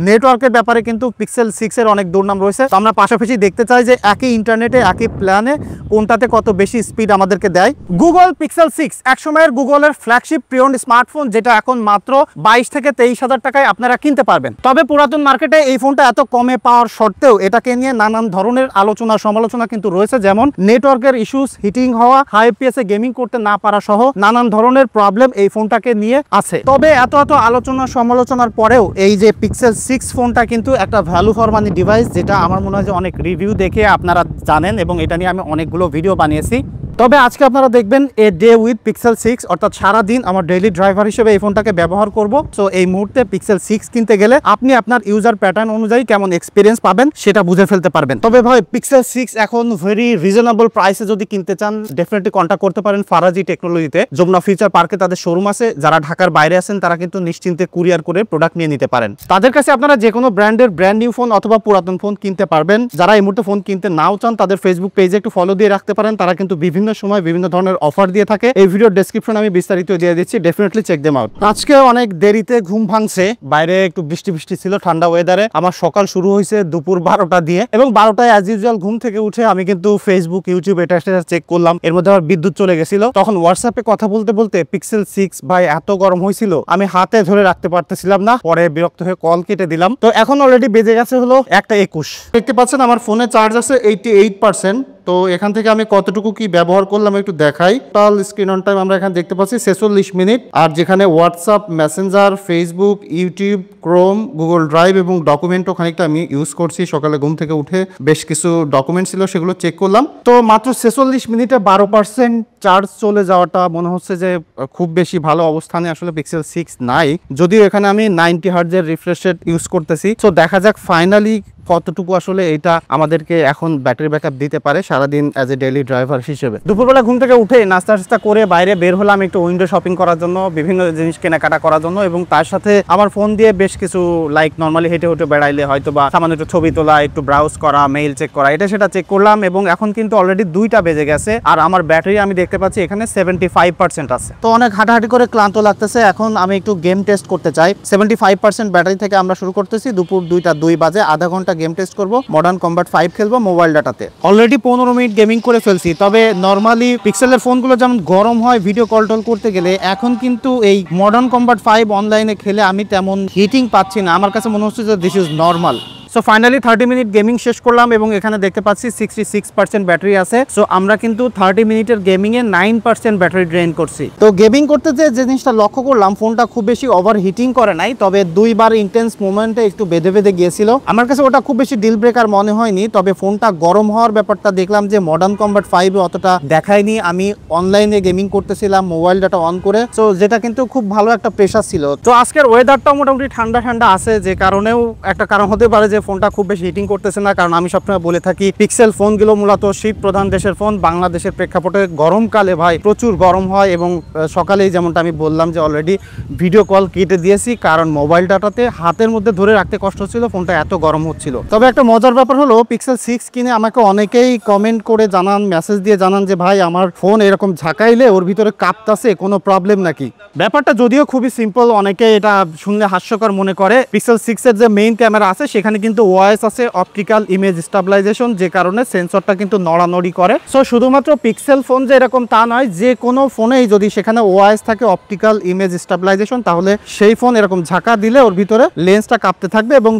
নেটওয়ার্কের ব্যাপারে কিন্তু পিক্সেল 6 এর অনেক দুর্নাম রয়েছে। তো আমরা পাশাপাশি দেখতে চাই যে একই ইন্টারনেটে একই প্ল্যানে কোনটাতে কত বেশি স্পিড আমাদেরকে দেয়। গুগল পিক্সেল 6 একসময়ের গুগলের ফ্ল্যাগশিপ প্রিয়ন স্মার্টফোন, যেটা এখন মাত্র 22 থেকে 23,000 টাকায় আপনারা কিনতে পারবেন। তবে পুরাতন মার্কেটে এই ফোনটা এত কমে পাওয়ার সত্ত্বেও এটাকে নিয়ে নানান ধরনের আলোচনা সমালোচনা কিন্তু রয়েছে, যেমন নেটওয়ার্কের ইস্যুস, হিটিং হওয়া, হাই এফপিএসে গেমিং করতে না পারা সহ নানান ধরনের প্রবলেম এই ফোনটাকে নিয়ে আছে। তবে এত আলোচনা সমালোচনার পরেও এই যে পিক্সেল 6 ফোনটা কিন্তু একটা ভ্যালু ফর মানি ডিভাইস, যেটা আমার মনে হয় যে অনেক রিভিউ দেখে আপনারা জানেন এবং এটা নিয়ে আমি অনেকগুলো ভিডিও বানিয়েছি। তবে আজকে আপনারা দেখবেন এ ডে উইথ পিক্সেল 6, অর্থাৎ সারাদিন আমার ডেইলি ড্রাইভার হিসেবে এই ফোনটাকে ব্যবহার করব। সো এই মুহূর্তে পিক্সেল 6 কিনতে গেলে আপনি আপনার ইউজার প্যাটার্ন অনুযায়ী কেমন এক্সপিরিয়েন্স পাবেন সেটা বুঝে ফেলতে পারবেন। তবে ভাই পিক্সেল 6 এখন ভেরি রিজনেবল প্রাইসে যদি কিনতে চান ডেফিনেটলি কন্ট্যাক্ট করতে পারেন ফারাজি টেকনোলজিতে। যমুনা ফিউচার পার্কে তাদের শোরুম আছে। যারা ঢাকার বাইরে আছেন তারা কিন্তু নিশ্চিন্তে কুরিয়ার করে প্রোডাক্ট নিয়ে নিতে পারেন। তাদের কাছে আপনারা যে কোনো ব্র্যান্ডের ব্র্যান্ড নিউ ফোন অথবা পুরাতন ফোন কিনতে পারবেন। যারা এই মুহূর্তে ফোন কিনতে নাও চান তাদের ফেসবুক পেজে একটু ফলো দিয়ে রাখতে পারেন। তারা কিন্তু বিভিন্ন সময় বিভিন্ন ধরনের অফার দিয়ে থাকে। এই ভিডিওর ডেসক্রিপশনে আমি বিস্তারিত দিয়ে দিচ্ছি, ডেফিনেটলি চেক দেম আউট। আজকে অনেক দেরিতে ঘুম ভাঙছে, বাইরে একটু বৃষ্টি ছিল, ঠান্ডা ওয়েদারে। আমার সকাল শুরু হয়েছে দুপুর 12টা দিয়ে এবং 12টায় অ্যাজ ইউজুয়াল ঘুম থেকে উঠে আমি কিন্তু ফেসবুক, ইউটিউব এটা চেক করলাম। এর মধ্যে আবার বিদ্যুৎ চলে গেছিল। তখন হোয়াটসঅ্যাপে কথা বলতে বলতে পিক্সেল 6 ভাই এত গরম হয়েছিল আমি হাতে ধরে রাখতে পারতেছিলাম না, পরে বিরক্ত হয়ে কল কেটে দিলাম। তো এখন অলরেডি বেজে গেছে হলো 1:21। দেখতে পাচ্ছেন আমার ফোনে চার্জ আছে 88%। তো এখান থেকে আমি কতটুকু কি ব্যবহার করলাম একটু দেখাই। টোটাল স্ক্রিন অন টাইম আমরা এখানে দেখতে পাচ্ছি 46 মিনিট। আর যেখানে WhatsApp, Messenger, Facebook, YouTube, Chrome, Google drive এবং ডকুমেন্টও খানিকটা আমি ইউজ করছি। সকালে ঘুম থেকে উঠে বেশ কিছু ডকুমেন্ট ছিল, সেগুলো চেক করলাম। তো মাত্র 46 মিনিটে 12% চার্জ চলে যাওয়াটা মনে হচ্ছে যে খুব বেশি ভালো অবস্থানে আসলে পিক্সেল 6 নাই। যদিও এখানে আমি 90 হার্টজের রিফ্রেশ রেট ইউজ করতেছি। তো দেখা যাক ফাইনালি কতটুকু আসলে এটা আমাদেরকে এখন ব্যাটারি ব্যাকআপ দিতে পারে সারাদিন অ্যাজ এ ডেইলি ড্রাইভার হিসেবে। দুপুরবেলা ঘুম থেকে উঠে নাস্তা করে বাইরে বের হলাম একটু উইন্ডো শপিং করার জন্য, বিভিন্ন জিনিস কেনাকাটা করার জন্য, এবং তার সাথে আমার ফোন দিয়ে বেশ কিছু লাইক নর্মালি হেঁটে বেড়াইলে হয়তো বা সামান্য একটু ছবি তোলা, একটু ব্রাউজ করা, মেইল চেক করা, এটা সেটা চেক করলাম। এবং এখন কিন্তু অলরেডি 2টা বেজে গেছে আর আমার ব্যাটারি আমি দেখতে পাচ্ছি এখানে 75% আছে। তো অনেক হাঁটাহাঁটি করে ক্লান্ত লাগতেছে। এখন আমি একটু গেম টেস্ট করতে চাই। 75% ব্যাটারি থেকে আমরা শুরু করতেছি। দুপুর 2:02 বাজে, আধা ঘন্টা গেম টেস্ট করব। মডার্ন কম্ব্যাট 5 খেলবো মোবাইল ডাটাতে। অলরেডি 15 মিনিট গেমিং করে ফেলছি। তবে নর্মালি পিক্সেলের ফোনগুলো যেমন গরম হয় ভিডিও কল টল করতে গেলে, এখন কিন্তু এই মডার্ন কম্ব্যাট 5 অনলাইনে খেলে আমি তেমন হিটিং পাচ্ছি না। আমার কাছে মনে হচ্ছে যে this is normal. So finally 30 minute gaming শেষ করলাম এবং এখানে দেখতে পাচ্ছি 66% ব্যাটারি আছে। সো আমরা কিন্তু 30 মিনিটের গেমিংয়ে 9% ব্যাটারি ড্রেন করছি। তো গেমিং করতে যে জিনিসটা লক্ষ্য করলাম, ফোনটা খুব বেশি ওভার হিটিং করে নাই, তবে 2বার ইন্টেন্স মোমেন্টে একটু বেঁধে গিয়েছিল। আমার কাছে ওটা খুব বেশি ডিল ব্রেকার মনে হয়নি। তবে ফোনটা গরম হওয়ার ব্যাপারটা দেখলাম যে মডার্ন কম্ব্যাট 5 অতটা দেখায়নি। আমি অনলাইনে গেমিং করতেছিলাম মোবাইল ডাটা অন করে, সো যেটা কিন্তু খুব ভালো একটা প্রেশার ছিল। তো আজকের ওয়েদারটা মোটামুটি ঠান্ডা আছে, যে কারণেও একটা কারণ হতে পারে যে ফোনটা খুব বেশি হিটিং করতেছে না। কারণ আমি সবসময় বলে থাকি পিক্সেল ফোনগুলো মূলত শীত প্রধান দেশের ফোন। বাংলাদেশের প্রেক্ষাপটে গরমকালে ভাই প্রচুর গরম হয় এবং সকালেই যেমনটা আমি বললাম যে অলরেডি ভিডিও কল কেটে দিয়েছি, কারণ মোবাইল ডাটাতে হাতের মধ্যে ধরে রাখতে কষ্ট হচ্ছিল, ফোনটা এত গরম হচ্ছিল। তবে একটা মজার ব্যাপার হলো পিক্সেল 6 কিনে আমাকে অনেকেই কমেন্ট করে জানান, মেসেজ দিয়ে জানান যে ভাই আমার ফোন এরকম ঝাঁকাইলে ওর ভিতরে কাঁপতাছে, কোনো প্রবলেম নাকি? ব্যাপারটা যদিও খুবই সিম্পল, অনেকে এটা শুনলে হাস্যকর মনে করে। পিক্সেল 6 এর যে মেইন ক্যামেরা আছে সেখানে কিন্তু ওআইএস আছে, অপটিক্যাল ইমেজ স্টেবিলাইজেশন, যে কারণে সেন্সরটা কিন্তু নড়ানড়ি করে। সো শুধুমাত্র পিক্সেল ফোন যে এরকম তা নয়, যে কোনো ফোনেই যদি সেখানে ওআইএস থাকে, অপটিক্যাল ইমেজ স্টেবিলাইজেশন, তাহলে সেই ফোন এরকম ঝাঁকা দিলে ওর ভিতরে লেন্সটা কাঁপতে থাকবে এবং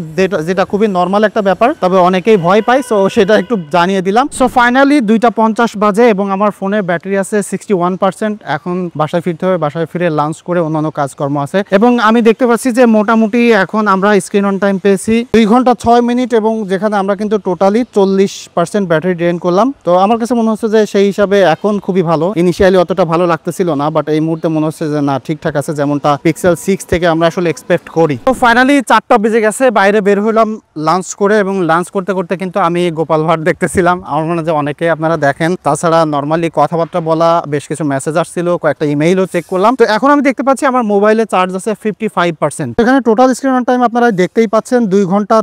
যেটা খুবই নর্মাল একটা ব্যাপার। তবে অনেকেই ভয় পায়, সো সেটা একটু জানিয়ে দিলাম। সো ফাইনালি 2:50 বাজে এবং আমার ফোনে ব্যাটারি আছে 61%। এখন বাসায় ফিরতে হবে, বাসায় ফিরে লাঞ্চ করে অন্যান্য কাজকর্ম আছে। এবং আমি দেখতে পাচ্ছি যে মোটামুটি এখন আমরা স্ক্রিন অন টাইম পেয়েছি 2 ঘন্টা 6 মিনিট, এবং যেখানে আমরা কিন্তু টোটালি 40% ব্যাটারি ড্রেন করলাম। তো আমার কাছে মনে হচ্ছে যে সেই হিসাবে এখন খুবই ভালো। ইনিশিয়ালি অতটা ভালো লাগতেছিল না, বাট এই মুহূর্তে মনে হচ্ছে যে না, ঠিকঠাক আছে, যেমনটা পিক্সেল 6 থেকে আমরা আসলে এক্সপেক্ট করি। তো ফাইনালি 4টা বেজে গেছে, বাইরে বের হলাম লাঞ্চ করে, এবং লাঞ্চ করতে করতে কিন্তু আমি গোপাল ভাট দেখতেছিলাম। আমার মনে হয় যে অনেকে আপনারা দেখেন। তাছাড়া নর্মালি কথাবার্তা বলা, বেশ কিছু মেসেজ আসছিল, কয়েকটা ইমেইলও চেক করলাম। তো এখন আমি দেখতে পাচ্ছি আমার মোবাইলে চার্জ আছে 55%। এখানে টোটাল স্ক্রিন অন টাইম আপনারা দেখতেই পাচ্ছেন 2 ঘন্টা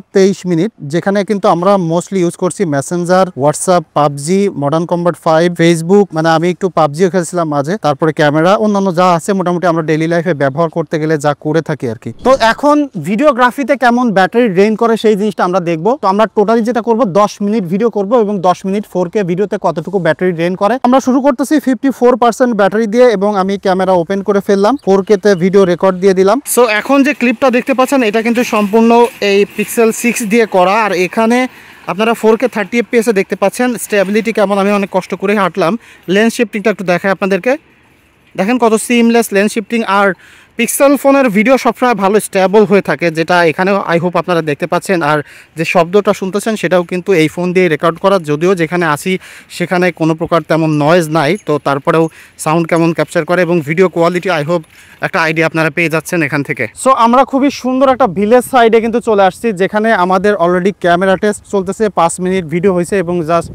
মিনিট, যেখানে কিন্তু আমরা মোস্টলি ইউজ করছি Messenger, WhatsApp, PUBG, modern combat 5, Facebook, মানে আমি একটু পাবজিও খেলছিলাম মাঝে, তারপরে ক্যামেরা, অন্যান্য যা আছে মোটামুটি আমরা ডেইলি লাইফে ব্যবহার করতে গেলে যা করে থাকি আর কি। তো এখন ভিডিওগ্রাফিতে কেমন ব্যাটারি ড্রেন করে সেই জিনিসটা আমরা দেখবো। তো আমরা টোটালি যেটা করব 10 মিনিট ভিডিও করব এবং 10 মিনিট 4K ভিডিওতে কতটুকু ব্যাটারি ড্রেন করে। আমরা শুরু করতেছি 54% ব্যাটারি দিয়ে এবং আমি ক্যামেরা ওপেন করে ফেললাম, 4K তে ভিডিও রেকর্ড দিয়ে দিলাম। সো এখন যে ক্লিপটা দেখতে পাচ্ছেন এটা কিন্তু সম্পূর্ণ এই পিক্সেল 6 দিয়ে করা, আর এখানে আপনারা 4K 30 fps এ দেখতে পাচ্ছেন। স্টেবিলিটি কেমন, আমি অনেক কষ্ট করে হাঁটলাম। লেন্স শিফটিংটা একটু দেখাই আপনাদেরকে, দেখেন কত সিমলেস লেন্স শিফটিং। আর পিক্সেল ফোনের ভিডিও সবসময় ভালো স্টেবল হয়ে থাকে, যেটা এখানেও আই হোপ আপনারা দেখতে পাচ্ছেন। আর যে শব্দটা শুনতেছেন সেটাও কিন্তু এই ফোন দিয়ে রেকর্ড করা, যদিও যেখানে আসি সেখানে কোনো প্রকার তেমন নয়েজ নাই, তো তারপরেও সাউন্ড কেমন ক্যাপচার করে এবং ভিডিও কোয়ালিটি আই হোপ একটা আইডিয়া আপনারা পেয়ে যাচ্ছেন এখান থেকে। সো আমরা খুবই সুন্দর একটা ভিলেজ সাইডে কিন্তু চলে আসছি, যেখানে আমাদের অলরেডি ক্যামেরা টেস্ট চলতেছে, 5 মিনিট ভিডিও হয়েছে এবং জাস্ট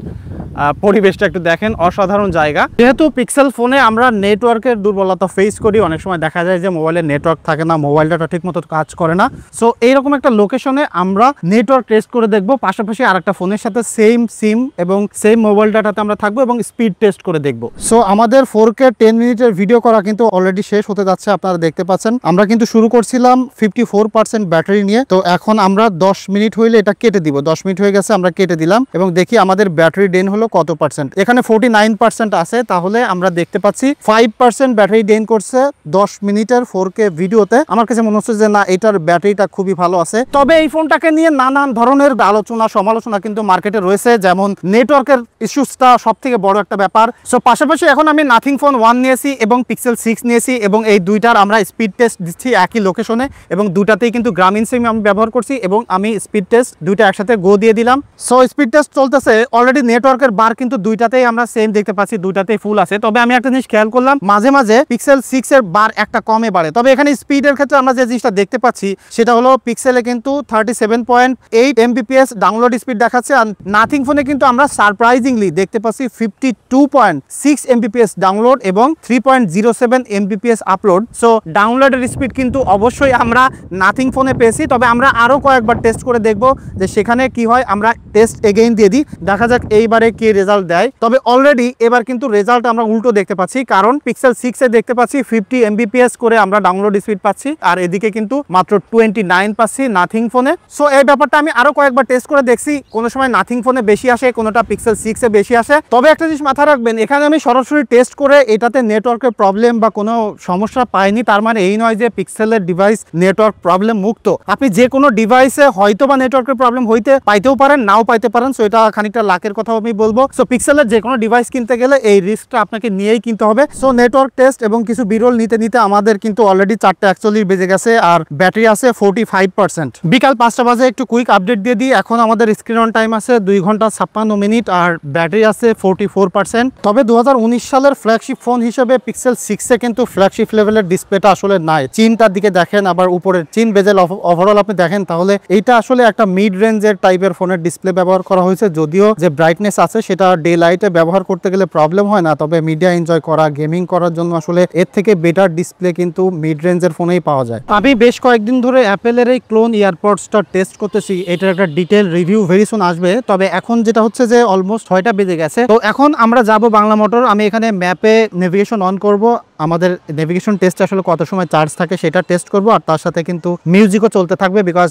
পরিবেশটা একটু দেখেন, অসাধারণ জায়গা। যেহেতু পিক্সেল ফোনে আমরা নেটওয়ার্কের দুর্বলতা ফেস করি, অনেক সময় দেখা যায় যে মোবাইলে নেটওয়ার্ক থাকে না, মোবাইল ডাটা ঠিক মতো কাজ করে না। সো এইরকম একটা লোকেশনে আমরা নেটওয়ার্ক টেস্ট করে দেখবো, পাশাপাশি আরেকটা ফোনের সাথে সেম সিম এবং সেম মোবাইল ডাটাতে আমরা থাকবো এবং স্পিড টেস্ট করে দেখবো। সো আমাদের 4K 10 মিনিটের ভিডিও করা কিন্তু অলরেডি শেষ হতে যাচ্ছে, আপনারা দেখতে পাচ্ছেন। আমরা কিন্তু শুরু করছিলাম 54% ব্যাটারি নিয়ে, তো এখন আমরা 10 মিনিট হইলে এটা কেটে দিব। 10 মিনিট হয়ে গেছে, আমরা কেটে দিলাম এবং দেখি আমাদের ব্যাটারি ড্রেন হলো কত পার্সেন্ট। এখানে 49% আছে, তাহলে আমরা দেখতে পাচ্ছি 5% ব্যাটারি ড্রেন করছে 10 মিনিটের 4K ভিডিওতে। আমার কাছে মনে হচ্ছে যে না, এটার ব্যাটারিটা খুবই ভালো আছে। তবে এই ফোনটাকে নিয়ে নানান ধরনের আলোচনা সমালোচনা কিন্তু মার্কেটে রয়েছে, যেমন নেটওয়ার্কের ইস্যুসটা সব থেকে বড় একটা ব্যাপার। সো পাশাপাশি এখন আমি নাথিং ফোন 1 নিয়েছি এবং পিক্সেল 6 নিয়েছি এবং এই দুইটার আমরা স্পিড টেস্ট দিচ্ছি একই লোকেশনে এবং দুটাতেই কিন্তু গ্রামীণ সিম আমি ব্যবহার করছি এবং আমি স্পিড টেস্ট দুইটা একসাথে গো দিয়ে দিলাম। সো স্পিড টেস্ট চলতেছে, অলরেডি নেটওয়ার্কের বার কিন্তু দুইটাতেই আমরা সেম দেখতে পাচ্ছি, দুইটাতেই ফুল আছে। তবে আমি একটা জিনিস খেয়াল করলাম, মাঝে মাঝে পিক্সেল 6 এর বার একটা কমে বাড়ে। তবে এখানে স্পিডের ক্ষেত্রে আমরা যে জিনিসটা দেখতে পাচ্ছি সেটা হলো পিক্সেলে কিন্তু 37.8 Mbps ডাউনলোড স্পিড দেখাচ্ছে, আর নাথিং ফোনে কিন্তু আমরা সারপ্রাইজিংলি দেখতে পাচ্ছি 52.6 Mbps ডাউনলোড এবং 3.07 Mbps আপলোড। সো ডাউনলোডের স্পিড কিন্তু অবশ্যই আমরা নাথিং ফোনে পেয়েছি, তবে আমরা আরো কয়েকবার টেস্ট করে দেখব যে সেখানে কি হয়। আমরা টেস্ট এগেইন দিয়ে দিই, দেখা যাক এইবারে কি রেজাল্ট দেয়। তবে অলরেডি এবার কিন্তু রেজাল্ট আমরা উল্টো দেখতে পাচ্ছি, কারণ পিক্সেল 6 এ দেখতে পাচ্ছি 50 Mbps করে আমরা ডাউনলোড স্পিড পাচ্ছি, আর এদিকে কিন্তু মাত্র 29 পাচ্ছি নাথিং ফোনে। সো এই ব্যাপারটা আমি আরো কয়েকবার টেস্ট করে দেখছি, কোনো সময় নাথিং ফোনে বেশি আসে, কোনোটা পিক্সেল 6 এ বেশি আসে। তবে একটা জিনিস মাথায় রাখবেন, এখানে আমি সরাসরি টেস্ট করে এটাতে নেটওয়ার্কের প্রবলেম বা কোনো সমস্যা পাইনি, তার মানে এই নয় যে পিক্সেলের ডিভাইস নেটওয়ার্ক প্রবলেম মুক্ত। আপনি যে কোনো ডিভাইসে হয়তো বা নেটওয়ার্কের প্রবলেম পাইতেও পারেন, নাও পাইতে পারেন। সো এটা খানিকটা লাকের কথা আমি বলবো। সো পিক্সেলের যে কোনো ডিভাইস কিনতে গেলে এই রিস্কটা আপনাকে নিয়েই কিনতে হবে। সো নেটওয়ার্ক টেস্ট এবং কিছু বিরল নিতে নিতে আমাদের কিন্তু অলরেডি 4:41 বেজে গেছে আর ব্যাটারি আছে 45%। বিকাল 5টা বাজে একটু কুইক আপডেট দিয়ে দিই। এখন আমাদের স্ক্রিন অন টাইম আছে 2 ঘন্টা 56 মিনিট আর ব্যাটারি আছে 44%। তবে 2019 সালের ফ্ল্যাগশিপ ফোন হিসেবে পিক্সেল 6 এ কিন্তু ফ্ল্যাগশিপ লেভেলের ডিসপ্লেটা আসলে নাই। চিনটার দিকে দেখেন, আবার উপরের চিন বেজেল ওভারঅল আপনি দেখেন, তাহলে এইটা আসলে একটা মিড রেঞ্জের টাইপের ফোনের ডিসপ্লে ব্যবহার করা হয়েছে। যদিও যে ব্রাইটনেস আছে সেটা ডে লাইটে ব্যবহার করতে গেলে প্রবলেম হয় না, তবে মিডিয়া এনজয় করা, গেমিং করার জন্য আসলে এর থেকে বেটার ডিসপ্লে কিন্তু মিড রেঞ্জের ফোনেই পাওয়া যায়। আমি বেশ কয়েকদিন ধরে অ্যাপেলের এই ক্লোন ইয়ারপডসটা টেস্ট করতেছি, এটার একটা ডিটেল রিভিউ ভেরি সুন আসবে। তবে এখন যেটা হচ্ছে যে অলমোস্ট 6টা বেজে গেছে, তো এখন আমরা যাব বাংলা মোটর। আমি এখানে ম্যাপে নেভিগেশন অন করব, আমাদের নেভিগেশন টেস্ট আসলে কত সময় চার্জ থাকে সেটা টেস্ট করব, আর তার সাথে কিন্তু মিউজিকও চলতে থাকবে, বিকজ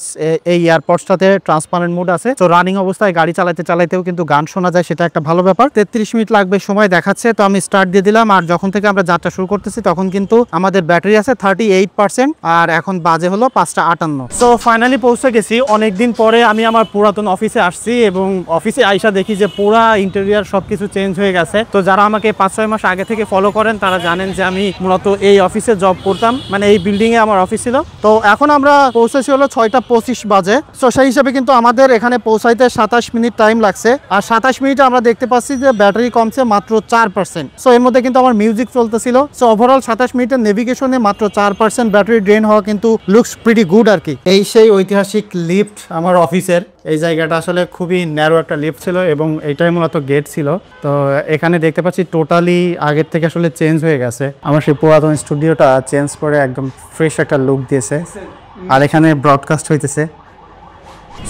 এই ইয়ারপডসটাতে ট্রান্সপারেন্ট মোড আছে। তো রানিং অবস্থায় গাড়ি চালাতেও কিন্তু গান শোনা যায়, সেটা একটা ভালো ব্যাপার। 33 মিনিট লাগবে সময় দেখাচ্ছে, তো আমি স্টার্ট দিয়ে দিলাম। আর যখন থেকে আমরা যাত্রা শুরু করতেছি তখন কিন্তু আমাদের ব্যাটারি আছে 38%, আর এখন বাজে হলো 5:58। সো ফাইনালি পৌঁছে গেছি। অনেকদিন পরে আমি আমার পুরাতন অফিসে আসছি এবং অফিসে আইসা দেখি যে পুরা ইন্টেরিয়ার সবকিছু চেঞ্জ হয়ে গেছে। তো যারা আমাকে 5-6 মাস আগে থেকে ফলো করেন তারা জানেন যে আমি মূলত এই অফিসে জব করতাম, মানে এই বিল্ডিং এ আমার অফিস ছিল। তো এখন আমরা পৌঁছেছি হলো 6:25 বাজে। তো সেই হিসাবে কিন্তু আমাদের এখানে পৌঁছাইতে 27 মিনিট টাইম লাগছে, আর 27 মিনিটে আমরা দেখতে পাচ্ছি যে ব্যাটারি কমছে মাত্র 4%। সো এর মধ্যে কিন্তু আমার মিউজিক চলতেছিল। সো ওভারঅল 27 মিনিটের নেভিগেশনে মাত্র 4% ব্যাটারি ড্রেন হওয়া কিন্তু লুকস প্রিটি গুড আর কি। এই সেই ঐতিহাসিক লিফট আমার অফিসের। এই জায়গাটা আসলে খুবই ন্যারো একটা লিফট ছিল এবং এইটাই মূলত গেট ছিল। তো এখানে দেখতে পাচ্ছি টোটালি আগের থেকে আসলে চেঞ্জ হয়ে গেছে। আমার সেই পুরাতন স্টুডিওটা চেঞ্জ করে একদম ফ্রেশ একটা লুক দিয়েছে, আর এখানে ব্রডকাস্ট হইতেছে।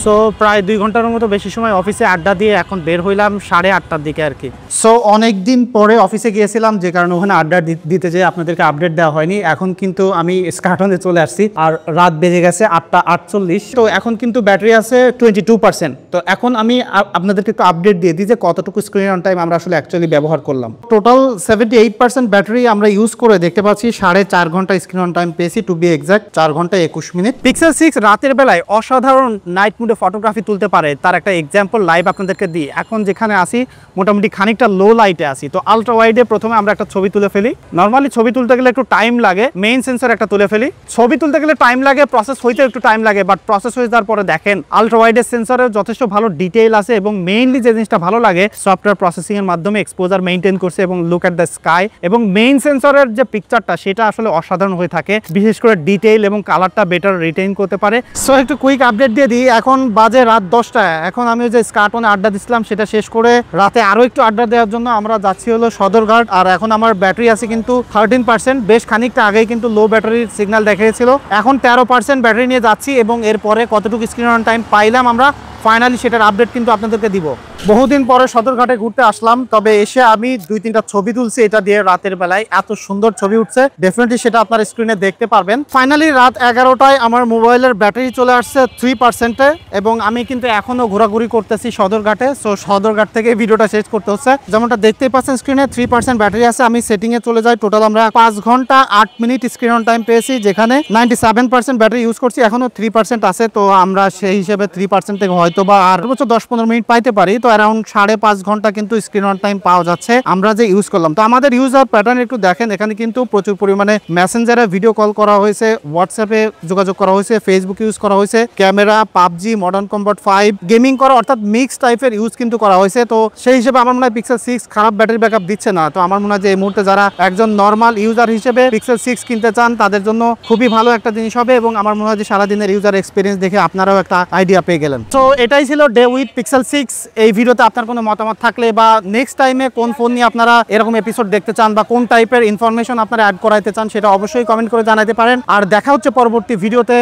সো প্রায় 2 ঘন্টার মতো বেশি সময় অফিসে আড্ডা দিয়ে এখন বের হইলাম 8:30টার দিকে আর কি। সো অনেক দিন পরে অফিসে গিয়েছিলাম, যে কারণে ওখানে আড্ডা দিতে যেয়ে আপনাদেরকে আপডেট দেওয়া হয়নি। এখন কিন্তু আমি স্কার্টনে চলে আসছি আর রাত বেজে গেছে 8:48। তো এখন কিন্তু ব্যাটারি আছে 22%। তো এখন আমি আপনাদেরকে একটু আপডেট দিয়ে দিই যে কতটুকু স্ক্রিন অন টাইম আমরা আসলে অ্যাকচুয়ালি ব্যবহার করলাম। টোটাল 78% ব্যাটারি আমরা ইউজ করে দেখতে পাচ্ছি 4.5 ঘন্টা স্ক্রিন অন টাইম পেয়েছি, টু বি এক্সাক্ট 4 ঘন্টা 21 মিনিট। পিক্সেল 6 রাতের বেলায় অসাধারণ নাইট মুডে ফটোগ্রাফি তুলতে পারে, তার একটা এক্সাম্পল লাইভ আপনাদেরকে দিই। এখন যেখানে আসি মোটামুটি খানিকটা লো লাইটে আসি, তো আলট্রা ওয়াইডে প্রথমে আমরা একটা ছবি তুলে ফেলি। নর্মালি ছবি তুলতে গেলে একটু টাইম লাগে, মেইন সেন্সর একটা তুলে ফেলি। ছবি তুলতে গেলে টাইম লাগে, প্রসেস হইতে একটু টাইম লাগে, বাট প্রসেস হয়ে যাওয়ার পরে দেখেন আলট্রা ওয়াইডের সেন্সরে যথেষ্ট ভালো ডিটেইল আছে এবং মেইনলি যে জিনিসটা ভালো লাগে সফটওয়্যার প্রসেসিং এর মাধ্যমে এক্সপোজার মেইনটেইন করছে এবং লুক এট দ্য স্কাই, এবং মেইন সেন্সরের যে পিকচারটা সেটা আসলে অসাধারণ হয়ে থাকে, বিশেষ করে ডিটেইল এবং কালারটা বেটার রিটেইন করতে পারে। সো একটু কুইক আপডেট দিয়ে দিই। এখন বাজে রাত 10টা। এখন আমি যে স্কার্টনে আড্ডা দিছিলাম সেটা শেষ করে রাতে আরো একটু আড্ডা দেওয়ার জন্য আমরা যাচ্ছি হলো সদরঘাট। আর এখন আমার ব্যাটারি আছে কিন্তু 13%। বেশ খানিকটা আগেই কিন্তু লো ব্যাটারির সিগন্যাল দেখিয়েছিল, এখন 13% ব্যাটারি নিয়ে যাচ্ছি এবং এরপরে কতটুকু স্ক্রিন অন টাইম পাইলাম আমরা ফাইনালি সেটার আপডেট কিন্তু আপনাদেরকে দিব। বহুদিন পরে সদরঘাটে ঘুরতে আসলাম, তবে এসে আমি 2-3টা ছবি তুলছি এটা দিয়ে রাতের বেলায়। এত সুন্দর ছবি উঠছে, ডেফিনেটলি সেটা আপনার স্ক্রিনে দেখতে পারবেন। ফাইনালি রাত 11টায় আমার মোবাইলের ব্যাটারি চলে আসছে 3%-এ এবং আমি কিন্তু এখনো ঘোরাঘুরি করতেছি সদরঘাটে। সো সদরঘাট থেকে ভিডিওটা শেষ করতে হচ্ছে। যেমনটা দেখতেই পাচ্ছেন স্ক্রিনে 3% ব্যাটারি আছে। আমি সেটিংয়ে চলে যাই। টোটাল আমরা 5 ঘন্টা 8 মিনিট স্ক্রিন অন টাইম পেয়েছি, যেখানে 97% ব্যাটারি ইউজ করছি, এখনো 3% আছে। তো আমরা সেই হিসেবে 3% থেকে হয়তো বা আর 10-15 মিনিট পাইতে পারি। তো অ্যারাউন্ড 5.5 ঘন্টা কিন্তু স্ক্রিন অন টাইম পাওয়া যাচ্ছে আমরা যে ইউজ করলাম। তো আমাদের ইউজার প্যাটার্ন একটু দেখেন, এখানে কিন্তু প্রচুর পরিমাণে মেসেঞ্জারে ভিডিও কল করা হয়েছে, হোয়াটসঅ্যাপে যোগাযোগ করা হয়েছে, ফেসবুক ইউজ করা হয়েছে, camera, PUBG, modern combat 5, gaming করা, অর্থাৎ মিক্স টাইপের ইউজ কিন্তু করা হয়েছে। তো সেই হিসেবে আমার মনে হয় পিক্সেল 6 খারাপ ব্যাটারি ব্যাকআপ দিচ্ছে না। তো আমার মনে হয় যে এই মুহূর্তে যারা একজন নর্মাল ইউজার হিসেবে পিক্সেল 6 কিনতে চান তাদের জন্য খুবই ভালো একটা জিনিস হবে, এবং আমার মনে হয় যে সারাদিনের ইউজার এক্সপিরিয়েন্স দেখে আপনারাও একটা আইডিয়া পেয়ে গেলেন। তো এটাই ছিল ডে উইথ পিক্সেল 6। এই ভিডিওতে আপনার কোনো মতামত থাকলে বা নেক্সট টাইমে কোন ফোন নিয়ে আপনারা এরকম এপিসোড দেখতে চান বা কোন টাইপের ইনফরমেশন আপনারা অ্যাড করাইতে চান সেটা অবশ্যই কমেন্ট করে জানাতে পারেন। আর দেখা হচ্ছে পরবর্তী ভিডিওতে।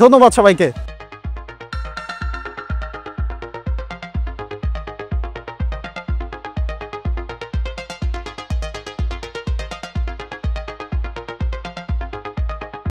ধন্যবাদ সবাইকে।